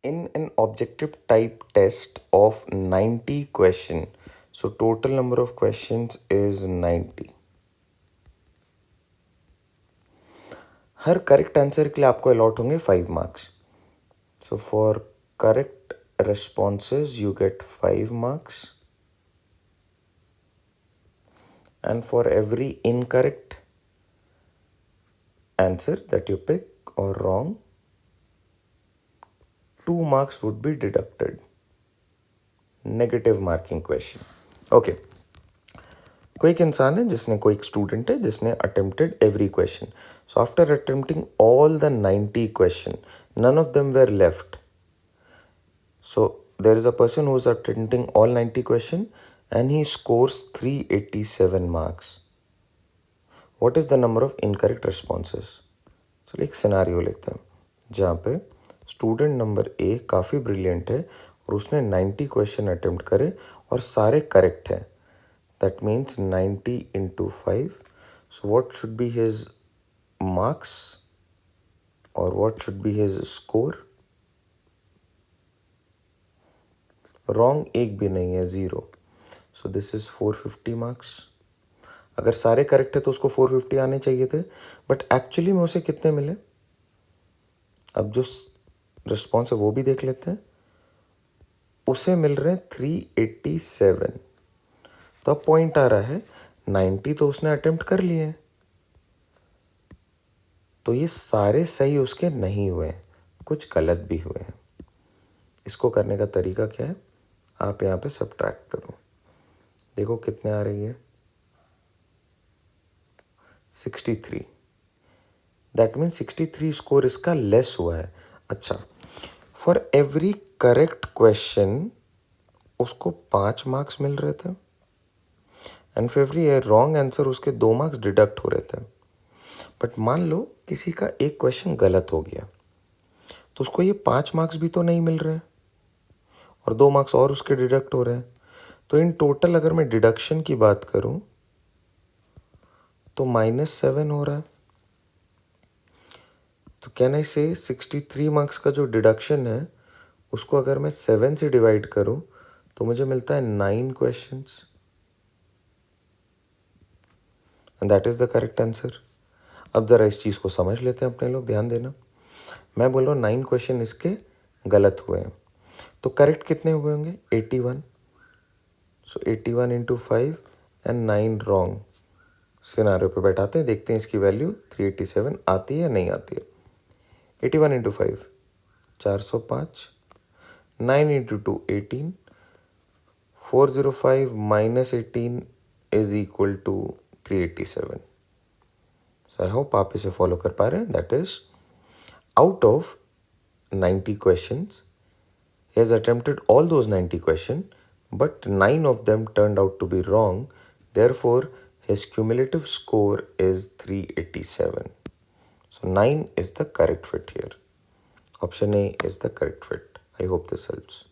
in an objective type test of 90 question, so total number of questions is 90. Her correct answer के लिए आपको allot होंगे 5 marks. So for correct responses you get 5 marks, and for every incorrect answer that you pick or wrong, 2 marks would be deducted. Negative marking question. Okay. कोई एक इंसान है जिसने, कोई एक स्टूडेंट है जिसने attempted every question. So after attempting all the 90 question, none of them were left. So there is a person who is attempting all 90 question and he scores 387 marks. What is the number of incorrect responses? चलिए एक scenario लेते हैं जहाँ पे student number A काफ़ी brilliant है और उसने 90 क्वेश्चन अटेम्प्ट करे और सारे करेक्ट हैं. That means 90 into 5. So what should be his marks or what should be his score? Wrong एक भी नहीं है, 0. So this is 450 marks. अगर सारे करेक्ट है तो उसको 450 आने चाहिए थे, बट एक्चुअली में उसे कितने मिले अब जो रिस्पॉन्स है वो भी देख लेते हैं. उसे मिल रहे हैं 387. तो अब पॉइंट आ रहा है 90 तो उसने अटेम्प्ट कर लिए हैं, तो ये सारे सही उसके नहीं हुए, कुछ गलत भी हुए हैं. इसको करने का तरीका क्या है, आप यहाँ पे सब्ट्रैक्ट करो. देखो कितने आ रही है, 63. दैट मीन्स 63 स्कोर इसका लेस हुआ है. अच्छा, फॉर एवरी करेक्ट क्वेश्चन उसको 5 मार्क्स मिल रहे थे and for every wrong answer उसके 2 मार्क्स डिडक्ट हो रहे थे. बट मान लो किसी का एक क्वेश्चन गलत हो गया तो उसको ये 5 मार्क्स भी तो नहीं मिल रहे हैं और 2 मार्क्स और उसके डिडक्ट हो रहे हैं. तो इन टोटल अगर मैं डिडक्शन की बात करूं तो -7 हो रहा है. तो कैन आई से 63 मार्क्स का जो डिडक्शन है उसको अगर मैं 7 से डिवाइड करूं तो मुझे मिलता है 9 questions and that is the correct answer. अब ज़रा इस चीज़ को समझ लेते हैं अपने लोग, ध्यान देना. मैं बोल रहा हूँ 9 क्वेश्चन इसके गलत हुए हैं, तो करेक्ट कितने हुए होंगे, 81. सो 81 into 5 एंड 9 रॉन्ग. सिनारियो पे बैठाते हैं, देखते हैं इसकी वैल्यू 387 आती है या नहीं आती है. 81 into 5 405, 9 into 2 18, 405 minus 18 is equal to 387. So I hope आप इसे फॉलो कर पा रहे हैं. That is out of 90 questions, he has attempted all those 90 questions, but 9 of them turned out to be wrong. Therefore, his cumulative score is 387. So 9 is the correct fit here. Option A is the correct fit. I hope this helps.